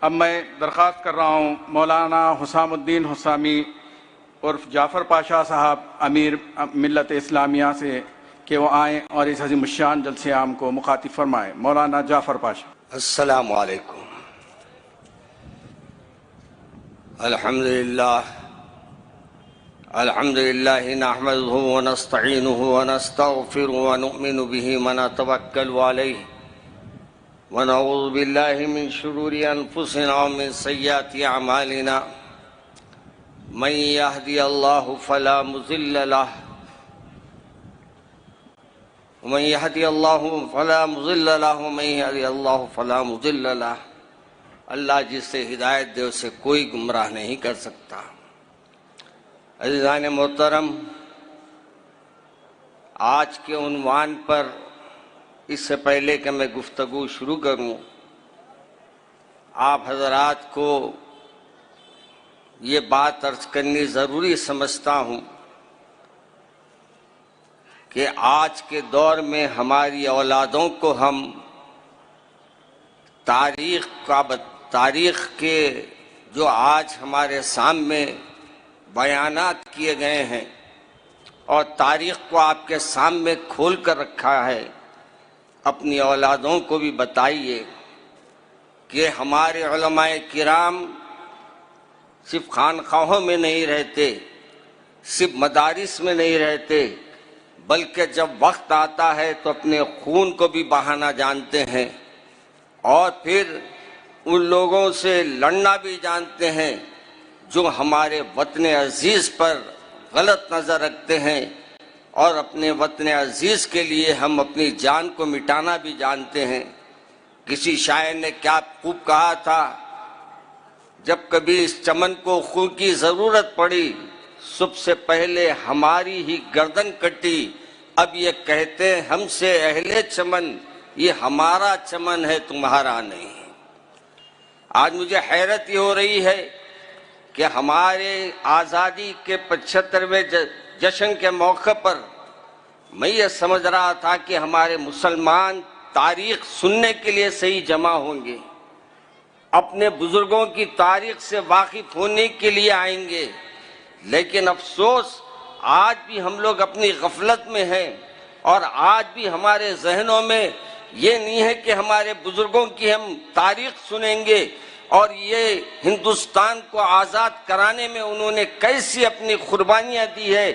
اب میں درخواست کر رہا ہوں مولانا حسام الدین حسامی عرف جعفر پاشا صاحب امیر ملت اسلامیہ سے کہ وہ آئیں اور اس عظیم الشان جلسے عام کو مخاطب فرمائیں۔ مولانا جعفر پاشا۔ السلام علیکم۔ الحمدللہ نحمده ونستعینه ونستغفره ونؤمن به ونتوکل علیہ ونعوذ باللہ من شرور انفسنا ومن سیئات اعمالنا من یهدی اللہ فلا مضل له ومن يهدي الله فلا مضل له ومن يهدي الله فلا مضل له۔ اللہ جسے ہدایت دے اسے کوئی گمراہ نہیں کر سکتا۔ عزیزان محترم، آج کے عنوان پر اس سے پہلے کہ میں گفتگو شروع کروں، آپ حضرات کو یہ بات عرض کرنی ضروری سمجھتا ہوں کہ آج کے دور میں ہماری اولادوں کو ہم تاریخ کے جو آج ہمارے سامنے بیانات کیے گئے ہیں اور تاریخ کو آپ کے سامنے کھول کر رکھا ہے، اپنی اولادوں کو بھی بتائیے کہ ہمارے علماء کرام صرف خانقاہوں میں نہیں رہتے، صرف مدارس میں نہیں رہتے، بلکہ جب وقت آتا ہے تو اپنے خون کو بھی بہانا جانتے ہیں اور پھر ان لوگوں سے لڑنا بھی جانتے ہیں جو ہمارے وطن عزیز پر غلط نظر رکھتے ہیں، اور اپنے وطن عزیز کے لیے ہم اپنی جان کو مٹانا بھی جانتے ہیں۔ کسی شاعر نے کیا خوب کہا تھا، جب کبھی اس چمن کو خون کی ضرورت پڑی، سب سے پہلے ہماری ہی گردن کٹی، اب یہ کہتے ہیں ہم سے اہل چمن، یہ ہمارا چمن ہے تمہارا نہیں۔ آج مجھے حیرت یہ ہو رہی ہے کہ ہمارے آزادی کے 75ویں جشن کے موقع پر میں یہ سمجھ رہا تھا کہ ہمارے مسلمان تاریخ سننے کے لیے صحیح جمع ہوں گے، اپنے بزرگوں کی تاریخ سے واقف ہونے کے لیے آئیں گے، لیکن افسوس آج بھی ہم لوگ اپنی غفلت میں ہیں، اور آج بھی ہمارے ذہنوں میں یہ نہیں ہے کہ ہمارے بزرگوں کی ہم تاریخ سنیں گے اور یہ ہندوستان کو آزاد کرانے میں انہوں نے کیسی اپنی قربانیاں دی ہے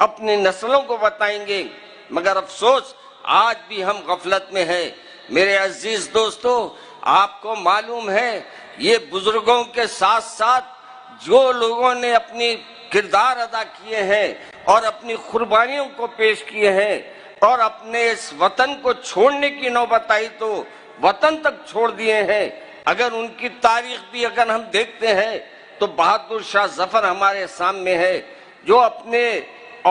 اپنی نسلوں کو بتائیں گے، مگر افسوس آج بھی ہم غفلت میں ہیں۔ میرے عزیز دوستو، آپ کو معلوم ہے یہ بزرگوں کے ساتھ ساتھ جو لوگوں نے اپنی کردار ادا کیے ہیں اور اپنی قربانیوں کو پیش کیے ہیں اور اپنے اس وطن کو چھوڑنے کی نوبت آئی تو وطن تک چھوڑ دیے ہیں، اگر ان کی تاریخ بھی اگر ہم دیکھتے ہیں تو بہادر شاہ ظفر ہمارے سامنے ہے، جو اپنے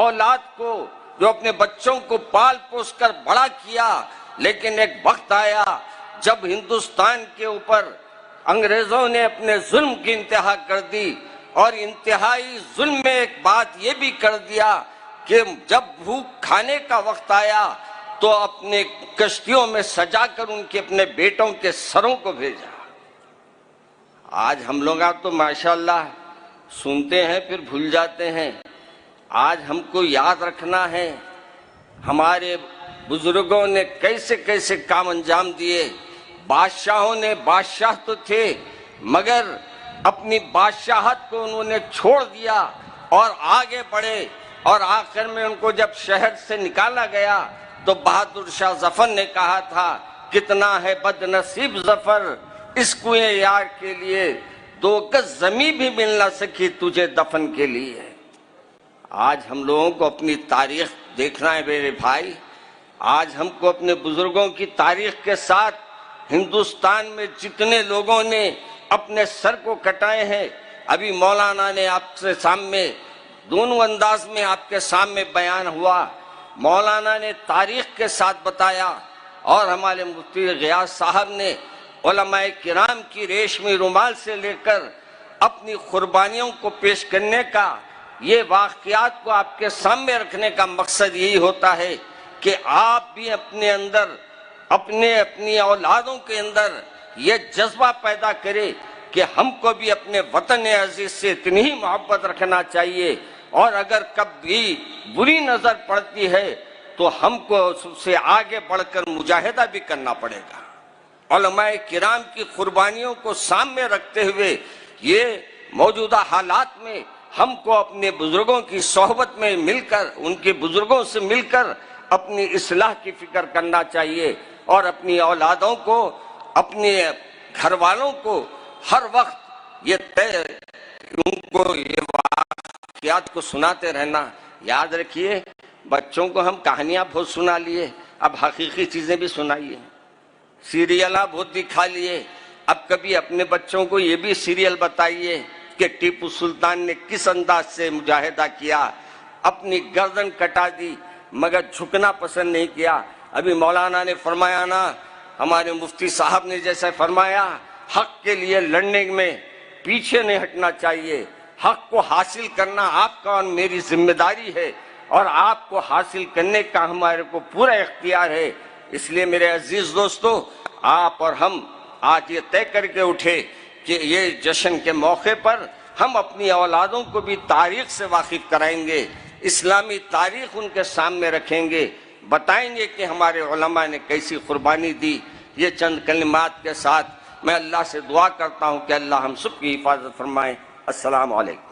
اولاد کو، جو اپنے بچوں کو پال پوس کر بڑا کیا، لیکن ایک وقت آیا جب ہندوستان کے اوپر انگریزوں نے اپنے ظلم کی انتہا کر دی، اور انتہائی ظلم میں ایک بات یہ بھی کر دیا کہ جب بھوک کھانے کا وقت آیا تو اپنے کشتیوں میں سجا کر ان کے اپنے بیٹوں کے سروں کو بھیجا۔ آج ہم لوگ تو ماشاءاللہ سنتے ہیں پھر بھول جاتے ہیں۔ آج ہم کو یاد رکھنا ہے ہمارے بزرگوں نے کیسے کیسے کام انجام دیے۔ بادشاہوں نے بادشاہ تو تھے مگر اپنی بادشاہت کو انہوں نے چھوڑ دیا اور آگے بڑھے، اور آخر میں ان کو جب شہر سے نکالا گیا تو بہادر شاہ ظفر نے کہا تھا، کتنا ہے بد نصیب ظفر اس کوئے یار کے لیے، 2 گز زمین بھی مل نہ سکی تجھے دفن کے لیے۔ آج ہم لوگوں کو اپنی تاریخ دیکھنا ہے میرے بھائی، آج ہم کو اپنے بزرگوں کی تاریخ کے ساتھ ہندوستان میں جتنے لوگوں نے اپنے سر کو کٹائے ہیں، ابھی مولانا نے آپ سے سامنے دونوں انداز میں آپ کے سامنے بیان ہوا، مولانا نے تاریخ کے ساتھ بتایا اور ہمارے مفتی غیاث صاحب نے علماء کرام کی ریشمی رومال سے لے کر اپنی قربانیوں کو پیش کرنے کا، یہ واقعات کو آپ کے سامنے رکھنے کا مقصد یہی ہوتا ہے کہ آپ بھی اپنے اندر اپنی اولادوں کے اندر یہ جذبہ پیدا کرے کہ ہم کو بھی اپنے وطن عزیز سے اتنی ہی محبت رکھنا چاہیے، اور اگر کبھی بری نظر پڑتی ہے تو ہم کو اس سے آگے بڑھ کر مجاہدہ بھی کرنا پڑے گا۔ علماء کرام کی قربانیوں کو سامنے رکھتے ہوئے یہ موجودہ حالات میں ہم کو اپنے بزرگوں کی صحبت میں مل کر، ان کے بزرگوں سے مل کر اپنی اصلاح کی فکر کرنا چاہیے، اور اپنی اولادوں کو، اپنے گھر والوں کو ہر وقت یہ ان کو یہ واقعات کو سناتے رہنا۔ یاد رکھیے، بچوں کو ہم کہانیاں بہت سنا لیے، اب حقیقی چیزیں بھی سنائیے۔ سیریلہ بہت دکھا لیے، اب کبھی اپنے بچوں کو یہ بھی سیریل بتائیے کہ ٹیپو سلطان نے کس انداز سے مجاہدہ کیا، اپنی گردن کٹا دی مگر جھکنا پسند نہیں کیا۔ ابھی مولانا نے فرمایا نا، ہمارے مفتی صاحب نے جیسے فرمایا، حق کے لیے لڑنے میں پیچھے نہیں ہٹنا چاہیے، حق کو حاصل کرنا آپ کا اور میری ذمہ داری ہے، اور آپ کو حاصل کرنے کا ہمارے کو پورا اختیار ہے۔ اس لیے میرے عزیز دوستو، آپ اور ہم آج یہ طے کر کے اٹھے کہ یہ جشن کے موقع پر ہم اپنی اولادوں کو بھی تاریخ سے واقف کرائیں گے، اسلامی تاریخ ان کے سامنے رکھیں گے، بتائیں گے کہ ہمارے علماء نے کیسی قربانی دی۔ یہ چند کلمات کے ساتھ میں اللہ سے دعا کرتا ہوں کہ اللہ ہم سب کی حفاظت فرمائے۔ السلام علیکم۔